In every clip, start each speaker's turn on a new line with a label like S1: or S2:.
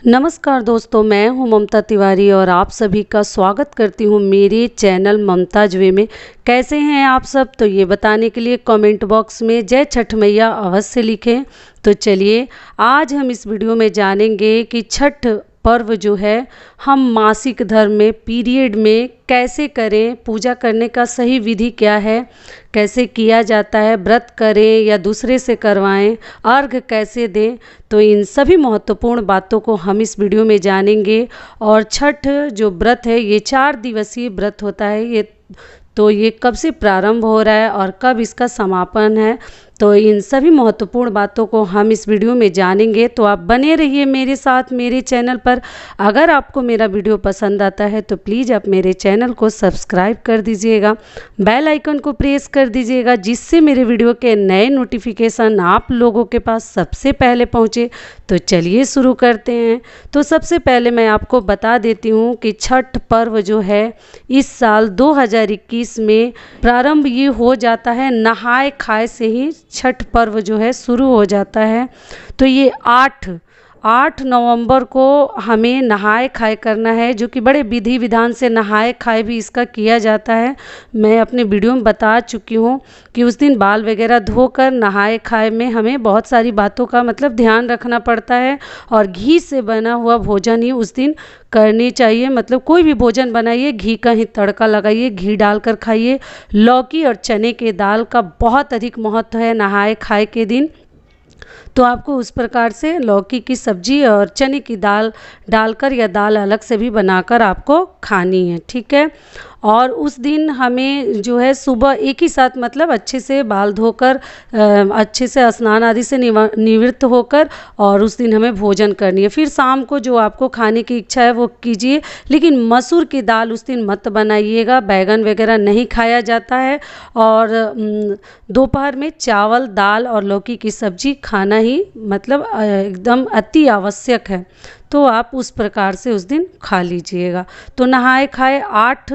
S1: नमस्कार दोस्तों, मैं हूं ममता तिवारी और आप सभी का स्वागत करती हूं मेरे चैनल ममताज वे में। कैसे हैं आप सब? तो ये बताने के लिए कमेंट बॉक्स में जय छठ मैया अवश्य लिखें। तो चलिए आज हम इस वीडियो में जानेंगे कि छठ पर्व जो है हम मासिक धर्म में पीरियड में कैसे करें, पूजा करने का सही विधि क्या है, कैसे किया जाता है, व्रत करें या दूसरे से करवाएं, अर्घ कैसे दें। तो इन सभी महत्वपूर्ण बातों को हम इस वीडियो में जानेंगे। और छठ जो व्रत है ये 4 दिवसीय व्रत होता है। ये कब से प्रारंभ हो रहा है और कब इसका समापन है, तो इन सभी महत्वपूर्ण बातों को हम इस वीडियो में जानेंगे। तो आप बने रहिए मेरे साथ मेरे चैनल पर। अगर आपको मेरा वीडियो पसंद आता है तो प्लीज़ आप मेरे चैनल को सब्सक्राइब कर दीजिएगा, बेल आइकन को प्रेस कर दीजिएगा, जिससे मेरे वीडियो के नए नोटिफिकेशन आप लोगों के पास सबसे पहले पहुँचे। तो चलिए शुरू करते हैं। तो सबसे पहले मैं आपको बता देती हूँ कि छठ पर्व जो है इस साल 2021 में प्रारंभ ये हो जाता है, नहाए खाए से ही छठ पर्व जो है शुरू हो जाता है। तो ये 8 नवंबर को हमें नहाए खाए करना है, जो कि बड़े विधि विधान से नहाए खाए भी इसका किया जाता है। मैं अपने वीडियो में बता चुकी हूँ कि उस दिन बाल वगैरह धोकर नहाए खाए में हमें बहुत सारी बातों का ध्यान रखना पड़ता है। और घी से बना हुआ भोजन ही उस दिन करनी चाहिए। कोई भी भोजन बनाइए, घी का ही तड़का लगाइए, घी डालकर खाइए। लौकी और चने के दाल का बहुत अधिक महत्व है नहाए खाए के दिन। तो आपको उस प्रकार से लौकी की सब्जी और चने की दाल डालकर या दाल अलग से भी बनाकर आपको खानी है, ठीक है। और उस दिन हमें जो है सुबह एक ही साथ अच्छे से बाल धोकर अच्छे से स्नान आदि से निवृत्त होकर और उस दिन हमें भोजन करनी है। फिर शाम को जो आपको खाने की इच्छा है वो कीजिए, लेकिन मसूर की दाल उस दिन मत बनाइएगा, बैगन वगैरह नहीं खाया जाता है। और दोपहर में चावल, दाल और लौकी की सब्जी खाना ही एकदम अति आवश्यक है। तो आप उस प्रकार से उस दिन खा लीजिएगा। तो नहाए खाए 8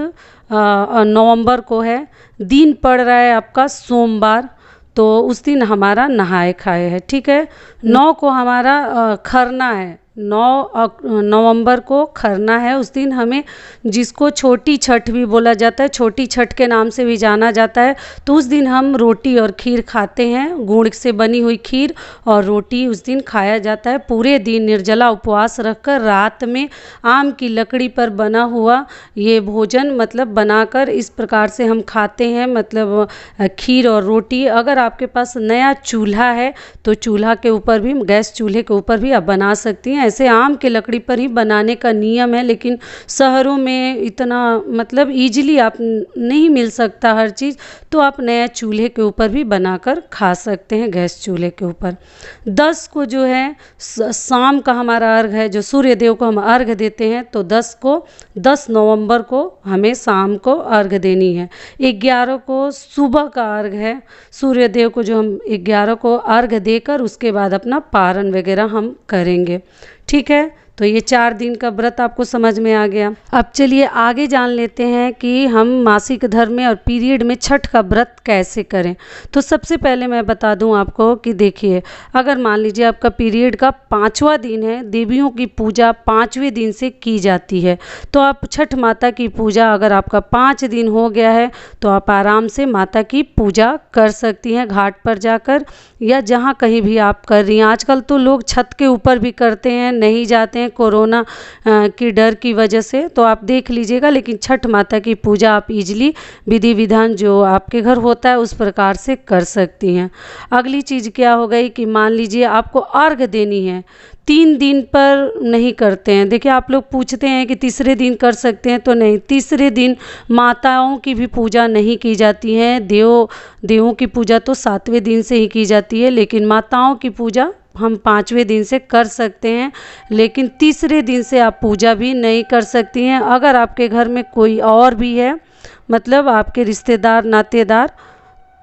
S1: नवंबर को है, दिन पड़ रहा है आपका सोमवार। तो उस दिन हमारा नहाए खाए है, ठीक है। 9 को हमारा खरना है, 9 नवंबर को खरना है। उस दिन हमें, जिसको छोटी छठ भी बोला जाता है, छोटी छठ के नाम से भी जाना जाता है। तो उस दिन हम रोटी और खीर खाते हैं, गुड़ से बनी हुई खीर और रोटी उस दिन खाया जाता है। पूरे दिन निर्जला उपवास रखकर रात में आम की लकड़ी पर बना हुआ ये भोजन बनाकर इस प्रकार से हम खाते हैं, खीर और रोटी। अगर आपके पास नया चूल्हा है तो चूल्हा के ऊपर भी, गैस चूल्हे के ऊपर भी आप बना सकती हैं। ऐसे आम के लकड़ी पर ही बनाने का नियम है, लेकिन शहरों में इतना ईजिली आप नहीं मिल सकता हर चीज़। तो आप नया चूल्हे के ऊपर भी बनाकर खा सकते हैं, गैस चूल्हे के ऊपर। 10 को जो है शाम का हमारा अर्घ है, जो सूर्य देव को हम अर्घ देते हैं। तो 10 नवंबर को हमें शाम को अर्घ देनी है। 11 को सुबह का अर्घ है, सूर्य देव को जो हम 11 को अर्घ देकर उसके बाद अपना पारण वगैरह हम करेंगे, ठीक है। तो ये 4 दिन का व्रत आपको समझ में आ गया। अब चलिए आगे जान लेते हैं कि हम मासिक धर्म में और पीरियड में छठ का व्रत कैसे करें। तो सबसे पहले मैं बता दूं आपको कि देखिए, अगर मान लीजिए आपका पीरियड का 5वां दिन है, देवियों की पूजा 5वें दिन से की जाती है। तो आप छठ माता की पूजा, अगर आपका 5 दिन हो गया है तो आप आराम से माता की पूजा कर सकती हैं, घाट पर जाकर या जहाँ कहीं भी आप कर रही हैं। आजकल तो लोग छत के ऊपर भी करते हैं, नहीं जाते हैं कोरोना की डर की वजह से। तो आप देख लीजिएगा, लेकिन छठ माता की पूजा आप इजीली विधि विधान जो आपके घर होता है उस प्रकार से कर सकती हैं। अगली चीज़ क्या हो गई कि मान लीजिए आपको अर्घ देनी है, 3 दिन पर नहीं करते हैं। देखिए, आप लोग पूछते हैं कि तीसरे दिन कर सकते हैं, तो नहीं, तीसरे दिन माताओं की भी पूजा नहीं की जाती है। देवों की पूजा तो 7वें दिन से ही की जाती है, लेकिन माताओं की पूजा हम 5वें दिन से कर सकते हैं। लेकिन तीसरे दिन से आप पूजा भी नहीं कर सकती हैं। अगर आपके घर में कोई और भी है, आपके रिश्तेदार नातेदार,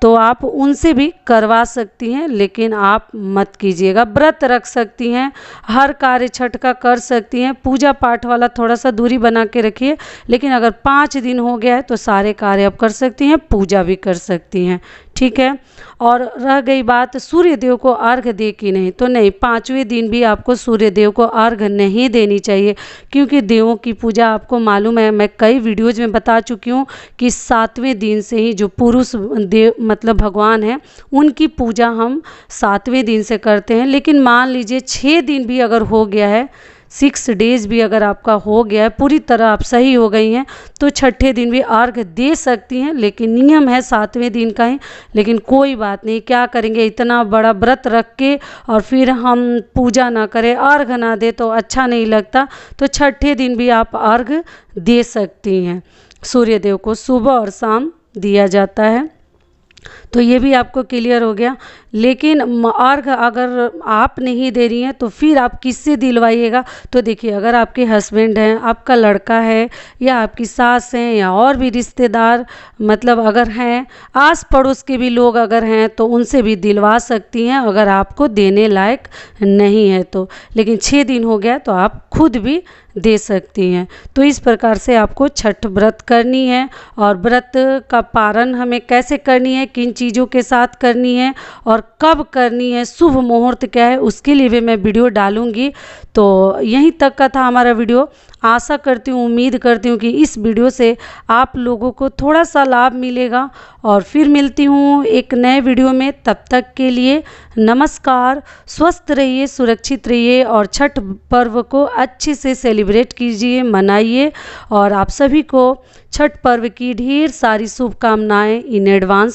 S1: तो आप उनसे भी करवा सकती हैं, लेकिन आप मत कीजिएगा। व्रत रख सकती हैं, हर कार्य छठ का कर सकती हैं, पूजा पाठ वाला थोड़ा सा दूरी बना के रखिए। लेकिन अगर 5 दिन हो गया है तो सारे कार्य आप कर सकती हैं, पूजा भी कर सकती हैं, ठीक है। और रह गई बात सूर्य देव को अर्घ दे कि नहीं, तो नहीं, 5वें दिन भी आपको सूर्य देव को अर्घ नहीं देनी चाहिए, क्योंकि देवों की पूजा आपको मालूम है, मैं कई वीडियोज़ में बता चुकी हूँ कि 7वें दिन से ही जो पुरुष देव मतलब भगवान हैं उनकी पूजा हम 7वें दिन से करते हैं। लेकिन मान लीजिए 6 दिन भी अगर हो गया है, 6 डेज़ भी अगर आपका हो गया है, पूरी तरह आप सही हो गई हैं, तो छठे दिन भी अर्घ दे सकती हैं। लेकिन नियम है 7वें दिन का ही। लेकिन कोई बात नहीं, क्या करेंगे, इतना बड़ा व्रत रख के और फिर हम पूजा ना करें, अर्घ ना दे तो अच्छा नहीं लगता। तो छठे दिन भी आप अर्घ दे सकती हैं। सूर्य देव को सुबह और शाम दिया जाता है। तो ये भी आपको क्लियर हो गया। लेकिन अर्घ अगर आप नहीं दे रही हैं तो फिर आप किससे दिलवाइएगा। तो देखिए, अगर आपके हस्बैंड हैं, आपका लड़का है, या आपकी सास हैं, या और भी रिश्तेदार मतलब अगर हैं, आस पड़ोस के भी लोग अगर हैं, तो उनसे भी दिलवा सकती हैं अगर आपको देने लायक नहीं है तो। लेकिन 6 दिन हो गया तो आप खुद भी दे सकती हैं। तो इस प्रकार से आपको छठ व्रत करनी है। और व्रत का पारण हमें कैसे करनी है, किन चीज़ों के साथ करनी है और कब करनी है, शुभ मुहूर्त क्या है, उसके लिए भी मैं वीडियो डालूंगी। तो यहीं तक का था हमारा वीडियो। आशा करती हूँ, उम्मीद करती हूँ कि इस वीडियो से आप लोगों को थोड़ा सा लाभ मिलेगा। और फिर मिलती हूँ एक नए वीडियो में। तब तक के लिए नमस्कार। स्वस्थ रहिए, सुरक्षित रहिए और छठ पर्व को अच्छे से सेलिब्रेट कीजिए, मनाइए। और आप सभी को छठ पर्व की ढेर सारी शुभकामनाएं इन एडवांस।